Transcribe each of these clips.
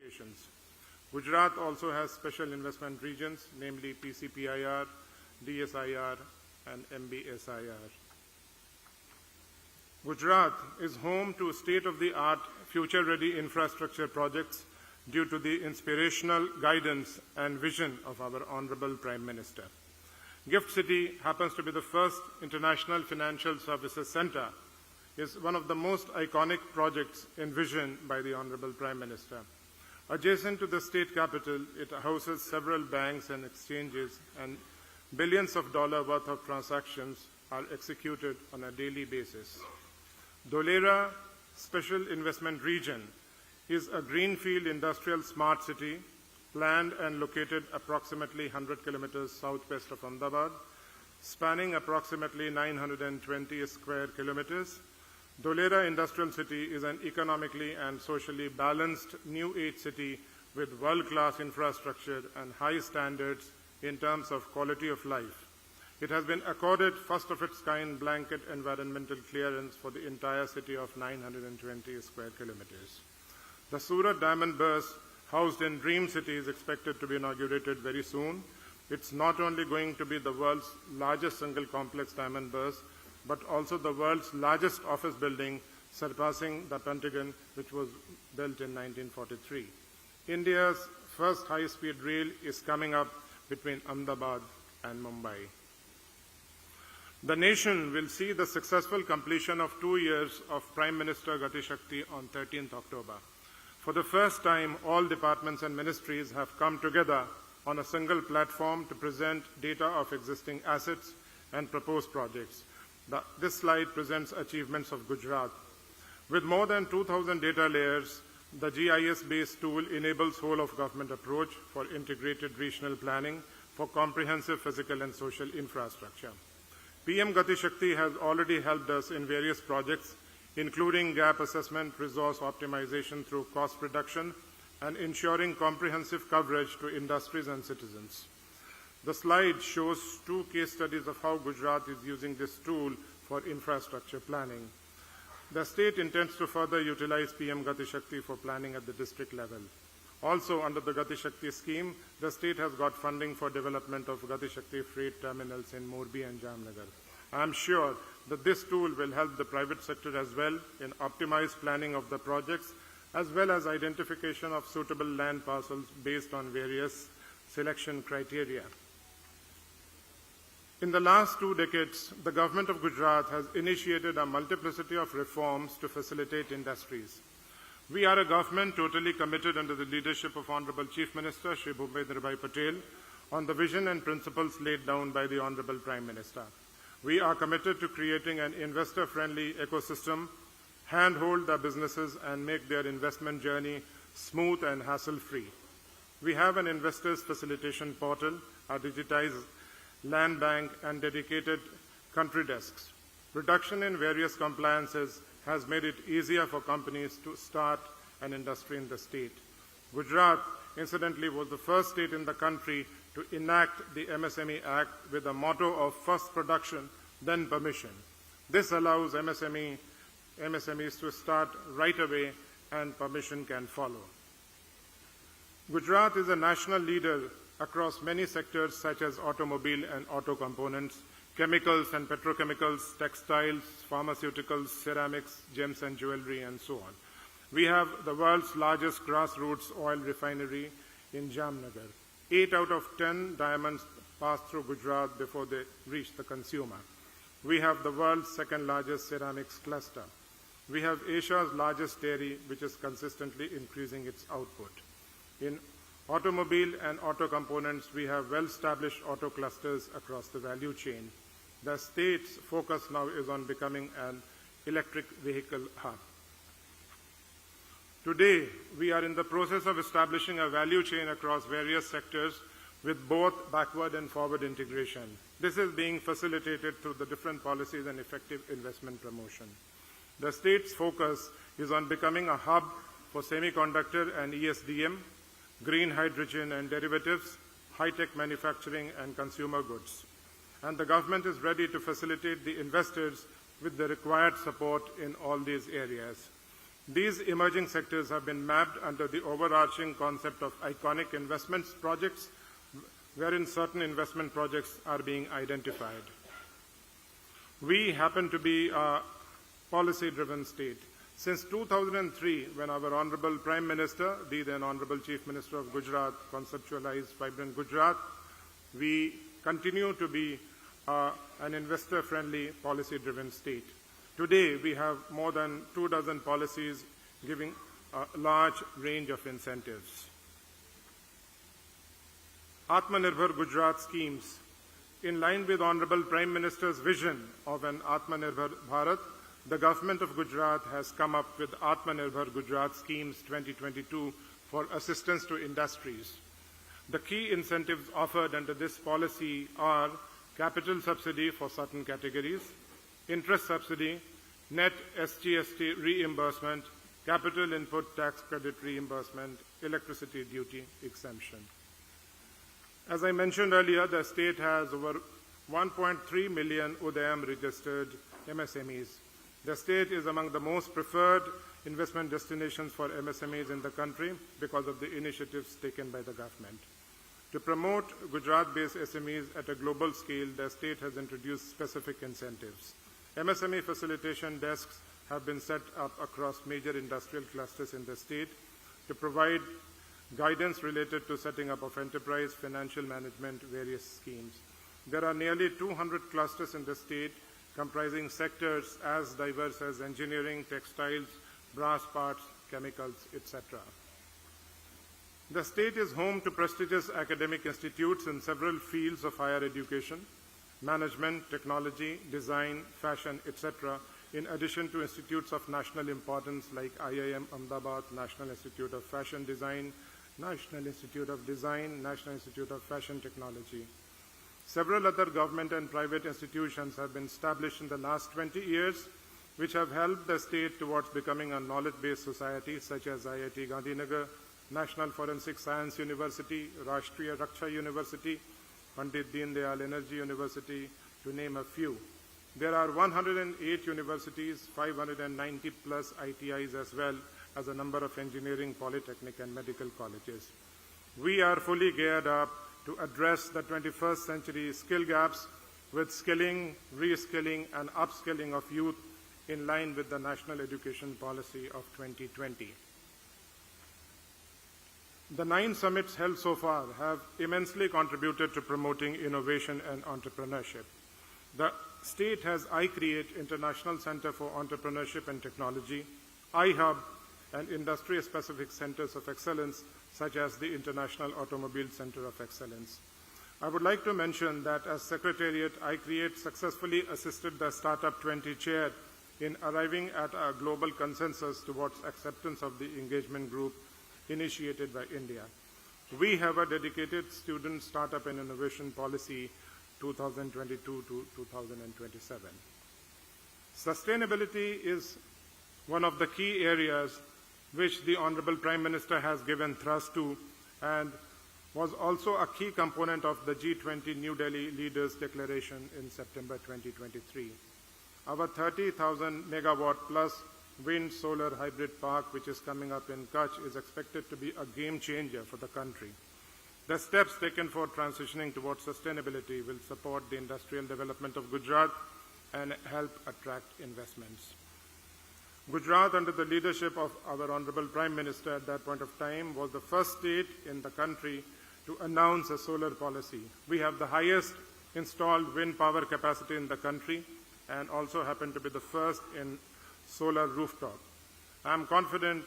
locations. Gujarat also has special investment regions, namely PCPIR, DSIR, and MBSIR. Gujarat is home to state-of-the-art, future-ready infrastructure projects due to the inspirational guidance and vision of our Honorable Prime Minister. Gift City happens to be the first international financial services center, is one of the most iconic projects envisioned by the Honorable Prime Minister. Adjacent to the state capital, it houses several banks and exchanges, and billions of dollars worth of transactions are executed on a daily basis. Dholera Special Investment Region is a greenfield industrial smart city planned and located approximately 100 kilometers southwest of Ahmedabad, spanning approximately 920 square kilometers. Dholera Industrial City is an economically and socially balanced new age city with world-class infrastructure and high standards in terms of quality of life. It has been accorded first of its kind blanket environmental clearance for the entire city of 920 square kilometers. The Surat Diamond Burst, housed in Dream City, is expected to be inaugurated very soon. It's not only going to be the world's largest single complex diamond burst, but also the world's largest office building, surpassing the Pentagon, which was built in 1943. India's first high-speed rail is coming up between Ahmedabad and Mumbai. The nation will see the successful completion of 2 years of Prime Minister Gati Shakti on 13th October. For the first time, all departments and ministries have come together on a single platform to present data of existing assets and proposed projects. This slide presents achievements of Gujarat. With more than 2,000 data layers, the GIS-based tool enables whole-of-government approach for integrated regional planning for comprehensive physical and social infrastructure. PM Gati Shakti has already helped us in various projects, including gap assessment, resource optimization through cost reduction, and ensuring comprehensive coverage to industries and citizens. The slide shows 2 case studies of how Gujarat is using this tool for infrastructure planning. The state intends to further utilize PM Gati Shakti for planning at the district level. Also, under the Gati Shakti scheme, the state has got funding for development of Gati Shakti freight terminals in Morbi and Jamnagar. I am sure that this tool will help the private sector as well in optimized planning of the projects, as well as identification of suitable land parcels based on various selection criteria. In the last 2 decades, the government of Gujarat has initiated a multiplicity of reforms to facilitate industries. We are a government totally committed under the leadership of Honorable Chief Minister Shri Bhupendra Bhai Patel on the vision and principles laid down by the Honorable Prime Minister. We are committed to creating an investor-friendly ecosystem, handhold the businesses and make their investment journey smooth and hassle-free. We have an investors facilitation portal, a digitized land bank, and dedicated country desks. Reduction in various compliances has made it easier for companies to start an industry in the state. Gujarat, incidentally, was the first state in the country to enact the MSME Act with a motto of first production, then permission. This allows MSMEs to start right away and permission can follow. Gujarat is a national leader across many sectors such as automobile and auto components, chemicals and petrochemicals, textiles, pharmaceuticals, ceramics, gems and jewelry, and so on. We have the world's largest grassroots oil refinery in Jamnagar. 8 out of 10 diamonds pass through Gujarat before they reach the consumer. We have the world's second largest ceramics cluster. We have Asia's largest dairy, which is consistently increasing its output. In automobile and auto components, we have well-established auto clusters across the value chain. The state's focus now is on becoming an electric vehicle hub. Today, we are in the process of establishing a value chain across various sectors with both backward and forward integration. This is being facilitated through the different policies and effective investment promotion. The state's focus is on becoming a hub for semiconductor and ESDM, green hydrogen and derivatives, high-tech manufacturing and consumer goods. And the government is ready to facilitate the investors with the required support in all these areas. These emerging sectors have been mapped under the overarching concept of iconic investments projects, wherein certain investment projects are being identified. We happen to be a policy-driven state. Since 2003, when our Honorable Prime Minister, the then Honorable Chief Minister of Gujarat, conceptualized Vibrant Gujarat, we continue to be an investor-friendly, policy-driven state. Today, we have more than 24 policies giving a large range of incentives. Atmanirbhar Gujarat schemes. In line with Honorable Prime Minister's vision of an Atmanirbhar Bharat, the Government of Gujarat has come up with Atmanirbhar Gujarat Schemes 2022 for assistance to industries. The key incentives offered under this policy are capital subsidy for certain categories, interest subsidy, net SGST reimbursement, capital input tax credit reimbursement, electricity duty exemption. As I mentioned earlier, the state has over 1.3 million Udayam registered MSMEs. The state is among the most preferred investment destinations for MSMEs in the country because of the initiatives taken by the government. To promote Gujarat-based SMEs at a global scale, the state has introduced specific incentives. MSME facilitation desks have been set up across major industrial clusters in the state to provide guidance related to setting up of enterprise, financial management, various schemes. There are nearly 200 clusters in the state comprising sectors as diverse as engineering, textiles, brass parts, chemicals, etc. The state is home to prestigious academic institutes in several fields of higher education, management, technology, design, fashion, etc., in addition to institutes of national importance like IIM Ahmedabad, National Institute of Fashion Design, National Institute of Design, National Institute of Fashion Technology. Several other government and private institutions have been established in the last 20 years, which have helped the state towards becoming a knowledge-based society, such as IIT Gandhinagar, National Forensic Science University, Rashtriya Raksha University, Pandit Deen Dayal Energy University, to name a few. There are 108 universities, 590 plus ITIs, as well as a number of engineering, polytechnic, and medical colleges. We are fully geared up to address the 21st century skill gaps with skilling, reskilling, and upskilling of youth in line with the National Education Policy of 2020. The 9 summits held so far have immensely contributed to promoting innovation and entrepreneurship. The state has iCreate International Center for Entrepreneurship and Technology, iHub, and industry-specific centers of excellence, such as the International Automobile Center of Excellence. I would like to mention that as Secretariat, iCreate successfully assisted the Startup 20 chair in arriving at a global consensus towards acceptance of the engagement group initiated by India. We have a dedicated student startup and innovation policy 2022 to 2027. Sustainability is one of the key areas which the Honorable Prime Minister has given thrust to and was also a key component of the G20 New Delhi Leaders Declaration in September 2023. Our 30,000 megawatt plus wind solar hybrid park, which is coming up in Kutch, is expected to be a game changer for the country. The steps taken for transitioning towards sustainability will support the industrial development of Gujarat and help attract investments. Gujarat, under the leadership of our Honorable Prime Minister at that point of time, was the first state in the country to announce a solar policy. We have the highest installed wind power capacity in the country and also happen to be the first in solar rooftop. I am confident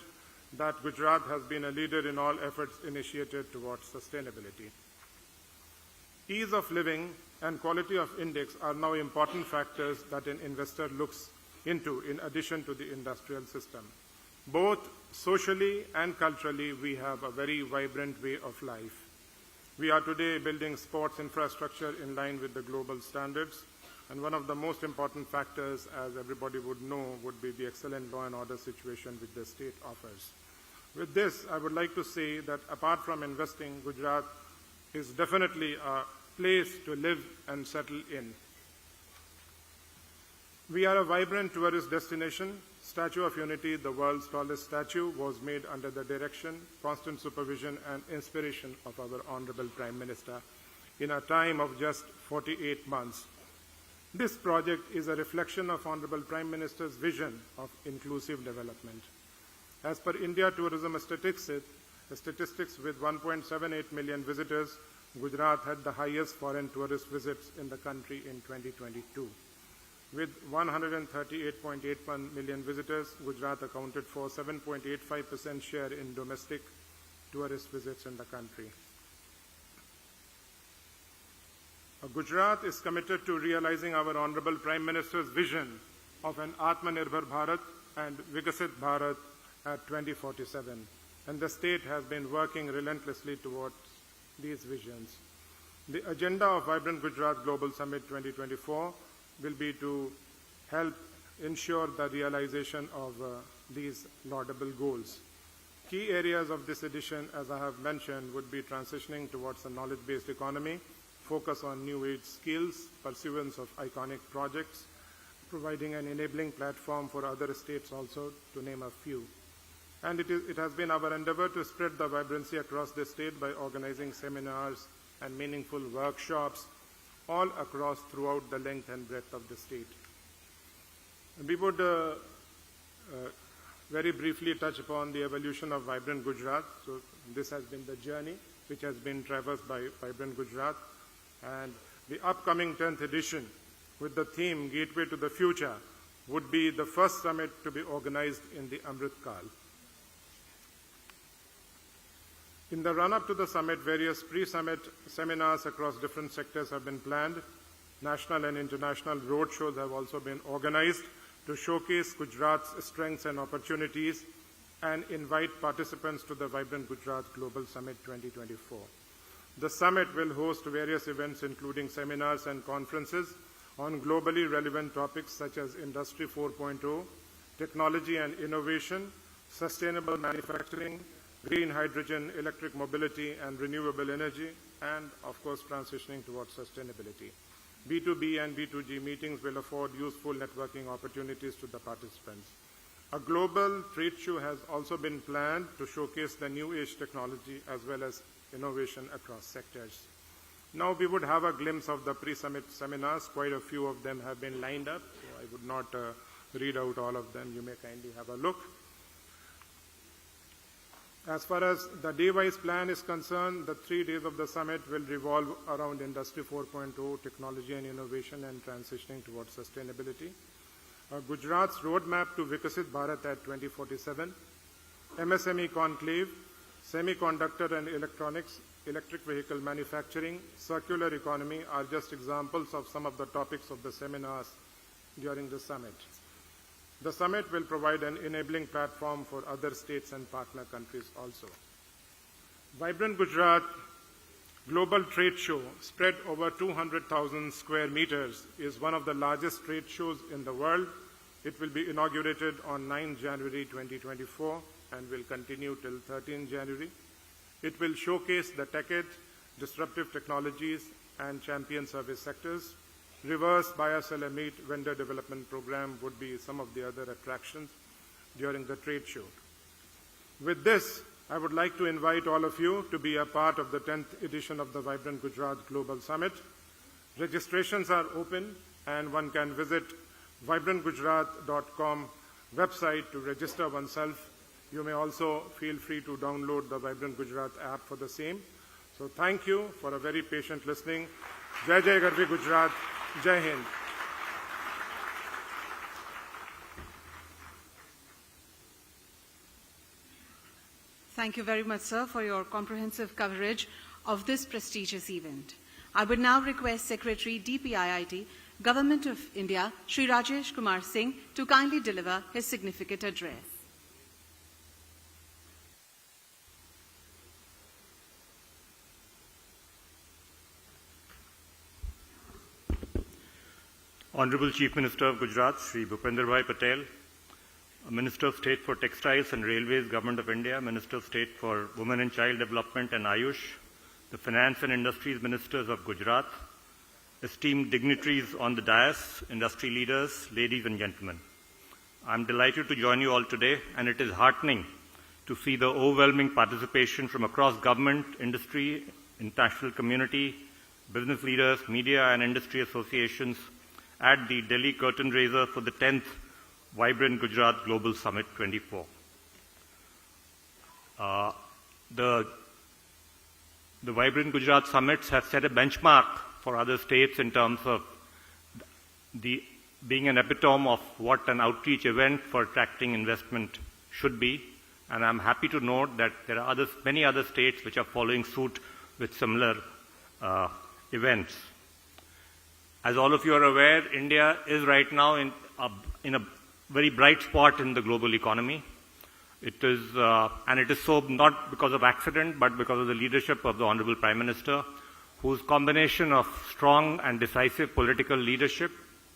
that Gujarat has been a leader in all efforts initiated towards sustainability. Ease of living and quality of index are now important factors that an investor looks into in addition to the industrial system. Both socially and culturally, we have a very vibrant way of life. We are today building sports infrastructure in line with the global standards, and one of the most important factors, as everybody would know, would be the excellent law and order situation which the state offers. With this, I would like to say that apart from investing, Gujarat is definitely a place to live and settle in. We are a vibrant tourist destination, Statue of Unity, the world's tallest statue, was made under the direction, constant supervision, and inspiration of our Honorable Prime Minister in a time of just 48 months. This project is a reflection of Honorable Prime Minister's vision of inclusive development. As per India Tourism Statistics, with 1.78 million visitors, Gujarat had the highest foreign tourist visits in the country in 2022. With 138.81 million visitors, Gujarat accounted for 7.85% share in domestic tourist visits in the country. Gujarat is committed to realizing our Honorable Prime Minister's vision of an Atmanirbhar Bharat and Vikasit Bharat at 2047, and the state has been working relentlessly towards these visions. The agenda of Vibrant Gujarat Global Summit 2024 will be to help ensure the realization of these laudable goals. Key areas of this edition, as I have mentioned, would be transitioning towards a knowledge-based economy, focus on new age skills, pursuance of iconic projects, providing an enabling platform for other states also, to name a few. And it has been our endeavor to spread the vibrancy across the state by organizing seminars and meaningful workshops all across throughout the length and breadth of the state. We would very briefly touch upon the evolution of Vibrant Gujarat. So this has been the journey which has been traversed by Vibrant Gujarat. And the upcoming 10th edition, with the theme Gateway to the Future, would be the first summit to be organized in the Amrit Kal. In the run-up to the summit, various pre-summit seminars across different sectors have been planned. National and international roadshows have also been organized to showcase Gujarat's strengths and opportunities and invite participants to the Vibrant Gujarat Global Summit 2024. The summit will host various events including seminars and conferences on globally relevant topics such as Industry 4.0, technology and innovation, sustainable manufacturing, green hydrogen, electric mobility and renewable energy, and of course transitioning towards sustainability. B2B and B2G meetings will afford useful networking opportunities to the participants. A global trade show has also been planned to showcase the new age technology as well as innovation across sectors. Now we would have a glimpse of the pre-summit seminars. Quite a few of them have been lined up, so I would not read out all of them. You may kindly have a look. As far as the day-wise plan is concerned, the 3 days of the summit will revolve around Industry 4.0, technology and innovation, and transitioning towards sustainability. Gujarat's roadmap to Vikasit Bharat at 2047, MSME conclave, semiconductor and electronics, electric vehicle manufacturing, circular economy are just examples of some of the topics of the seminars during the summit. The summit will provide an enabling platform for other states and partner countries also. Vibrant Gujarat Global Trade Show, spread over 200,000 square meters, is one of the largest trade shows in the world. It will be inaugurated on 9 January 2024 and will continue till 13 January. It will showcase the tech ed, disruptive technologies, and champion service sectors. Reverse buyer-seller and meet vendor development program would be some of the other attractions during the trade show. With this, I would like to invite all of you to be a part of the 10th edition of the Vibrant Gujarat Global Summit. Registrations are open and one can visit vibrantgujarat.com website to register oneself. You may also feel free to download the Vibrant Gujarat app for the same. So thank you for a very patient listening. Jai Jai Garvi Gujarat. Jai Hind. Thank you very much, sir, for your comprehensive coverage of this prestigious event. I would now request Secretary DPIIT, Government of India, Shri Rajesh Kumar Singh, to kindly deliver his significant address. Honorable Chief Minister of Gujarat, Shri Bhupendrabhai Patel, Minister of State for Textiles and Railways, Government of India, Minister of State for Women and Child Development and Ayush, the Finance and Industries Ministers of Gujarat, esteemed dignitaries on the dais, industry leaders, ladies and gentlemen. I'm delighted to join you all today, and it is heartening to see the overwhelming participation from across government, industry, international community, business leaders, media and industry associations at the Delhi curtain raiser for the 10th Vibrant Gujarat Global Summit 24. The Vibrant Gujarat Summits have set a benchmark for other states in terms of being an epitome of what an outreach event for attracting investment should be. And I'm happy to note that there are many other states which are following suit with similar events. As all of you are aware, India is right now in a very bright spot in the global economy. It is so not because of accident, but because of the leadership of the Honorable Prime Minister, whose combination of strong and decisive political leadership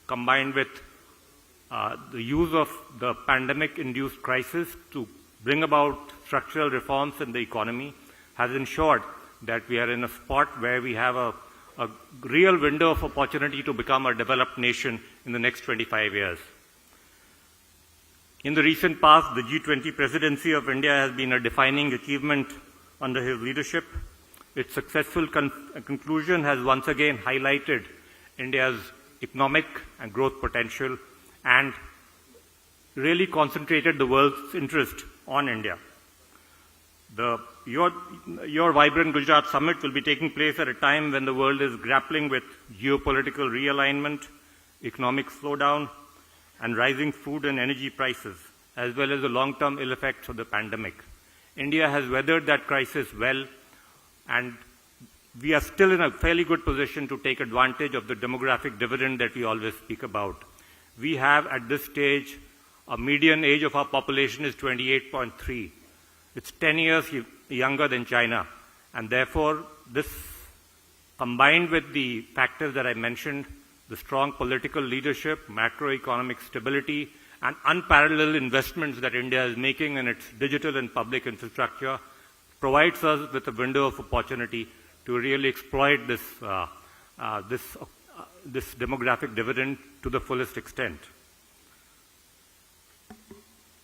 combined with the use of the pandemic-induced crisis to bring about structural reforms in the economy has ensured that we are in a spot where we have a real window of opportunity to become a developed nation in the next 25 years. In the recent past, the G20 presidency of India has been a defining achievement under his leadership. Its successful conclusion has once again highlighted India's economic and growth potential and really concentrated the world's interest on India. Your Vibrant Gujarat Summit will be taking place at a time when the world is grappling with geopolitical realignment, economic slowdown, and rising food and energy prices, as well as the long-term ill effects of the pandemic. India has weathered that crisis well, and we are still in a fairly good position to take advantage of the demographic dividend that we always speak about. We have, at this stage, a median age of our population is 28.3. It's 10 years younger than China, and therefore, this, combined with the factors that I mentioned, the strong political leadership, macroeconomic stability, and unparalleled investments that India is making in its digital and public infrastructure, provides us with a window of opportunity to really exploit this demographic dividend to the fullest extent.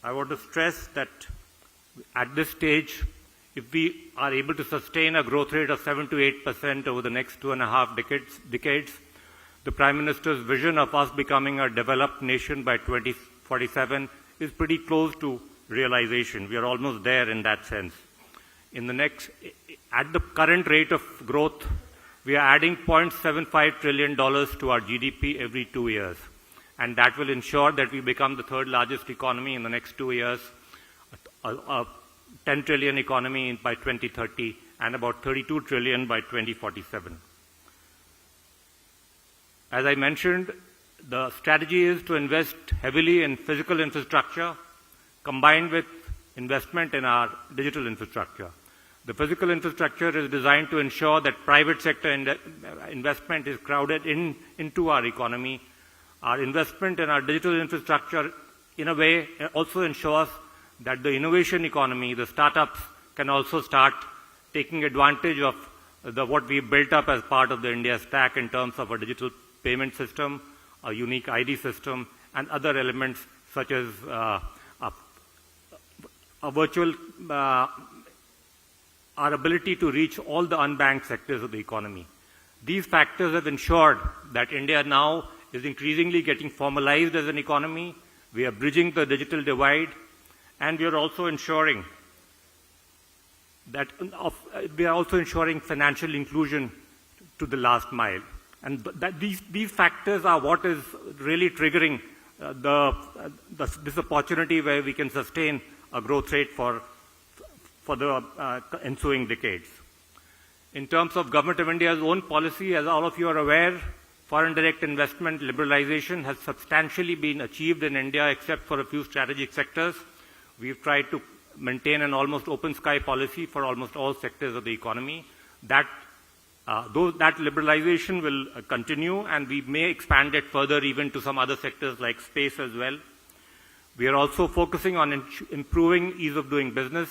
I want to stress that at this stage, if we are able to sustain a growth rate of 7 to 8% over the next 2.5 decades, the Prime Minister's vision of us becoming a developed nation by 2047 is pretty close to realization. We are almost there in that sense. At the current rate of growth, we are adding $0.75 trillion to our GDP every 2 years. And that will ensure that we become the third largest economy in the next 2 years, a 10 trillion economy by 2030, and about 32 trillion by 2047. As I mentioned, the strategy is to invest heavily in physical infrastructure combined with investment in our digital infrastructure. The physical infrastructure is designed to ensure that private sector investment is crowded into our economy. Our investment in our digital infrastructure, in a way, also ensures that the innovation economy, the startups, can also start taking advantage of what we built up as part of the India stack in terms of a digital payment system, a unique ID system, and other elements such as a virtual, our ability to reach all the unbanked sectors of the economy. These factors have ensured that India now is increasingly getting formalized as an economy. We are bridging the digital divide, and we are also ensuring financial inclusion to the last mile. And these factors are what is really triggering this opportunity where we can sustain a growth rate for the ensuing decades. In terms of Government of India's own policy, as all of you are aware, foreign direct investment liberalization has substantially been achieved in India except for a few strategic sectors. We've tried to maintain an almost open sky policy for almost all sectors of the economy. That liberalization will continue, and we may expand it further even to some other sectors like space as well. We are also focusing on improving ease of doing business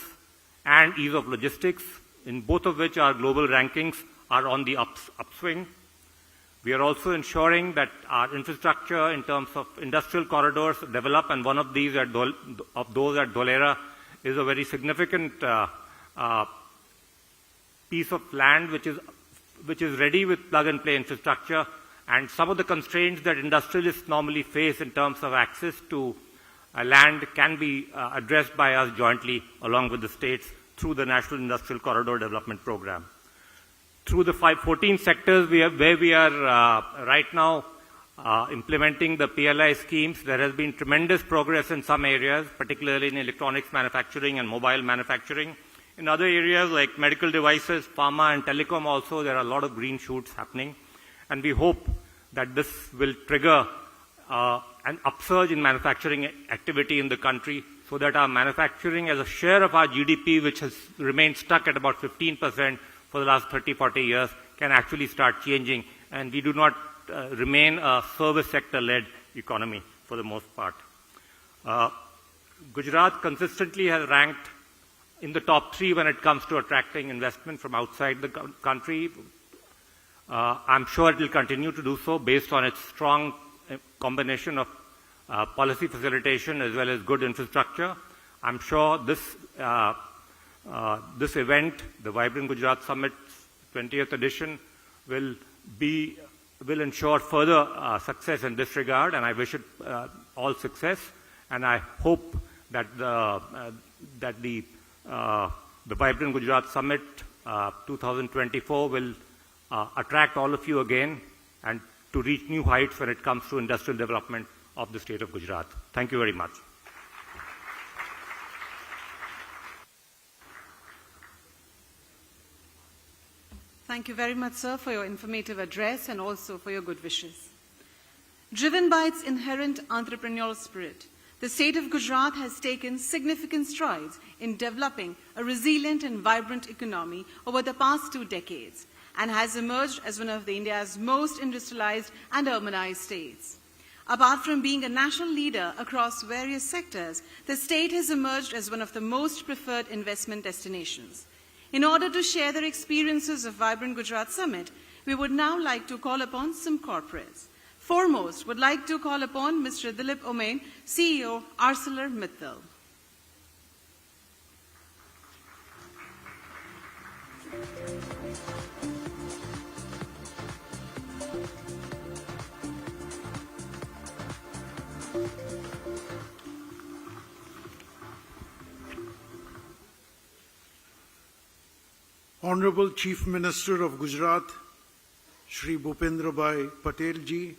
and ease of logistics, in both of which our global rankings are on the upswing. We are also ensuring that our infrastructure in terms of industrial corridors develop, and one of these of those at Dholera is a very significant piece of land which is ready with plug-and-play infrastructure, and some of the constraints that industrialists normally face in terms of access to land can be addressed by us jointly along with the states through the National Industrial Corridor Development Program. Through the 14 sectors where we are right now implementing the PLI schemes, there has been tremendous progress in some areas, particularly in electronics manufacturing and mobile manufacturing. In other areas like medical devices, pharma and telecom also, there are a lot of green shoots happening. And we hope that this will trigger an upsurge in manufacturing activity in the country, so that our manufacturing as a share of our GDP, which has remained stuck at about 15% for the last 30, 40 years, can actually start changing, and we do not remain a service sector-led economy for the most part. Gujarat consistently has ranked in the top 3 when it comes to attracting investment from outside the country. I'm sure it will continue to do so based on its strong combination of policy facilitation as well as good infrastructure. I'm sure this event, the Vibrant Gujarat Summit's 20th edition, will ensure further success in this regard, and I wish it all success. And I hope that the Vibrant Gujarat Summit 2024 will attract all of you again and to reach new heights when it comes to industrial development of the state of Gujarat. Thank you very much. Thank you very much, sir, for your informative address and also for your good wishes. Driven by its inherent entrepreneurial spirit, the state of Gujarat has taken significant strides in developing a resilient and vibrant economy over the past 2 decades and has emerged as one of India's most industrialized and urbanized states. Apart from being a national leader across various sectors, the state has emerged as one of the most preferred investment destinations. In order to share their experiences of Vibrant Gujarat Summit, we would now like to call upon some corporates. Foremost, would like to call upon Mr. Dilip Omain, CEO, ArcelorMittal. Honorable Chief Minister of Gujarat, Shri Bhupendra Patel ji,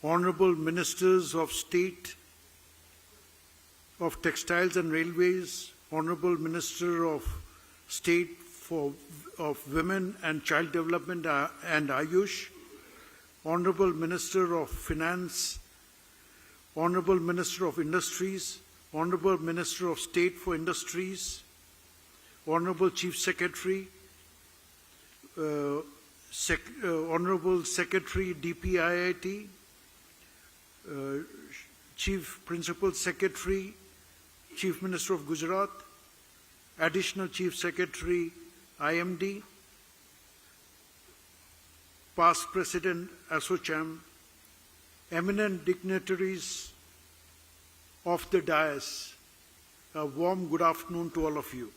Honorable Ministers of State of Textiles and Railways, Honorable Minister of State of Women and Child Development and Ayush, Honorable Minister of Finance, Honorable Minister of Industries, Honorable Minister of State for Industries, Honorable Chief Secretary, Honorable Secretary DPIIT, Chief Principal Secretary, Chief Minister of Gujarat, Additional Chief Secretary IMD, Past President ASSOCHAM, eminent dignitaries of the dais, a warm good afternoon to all of you.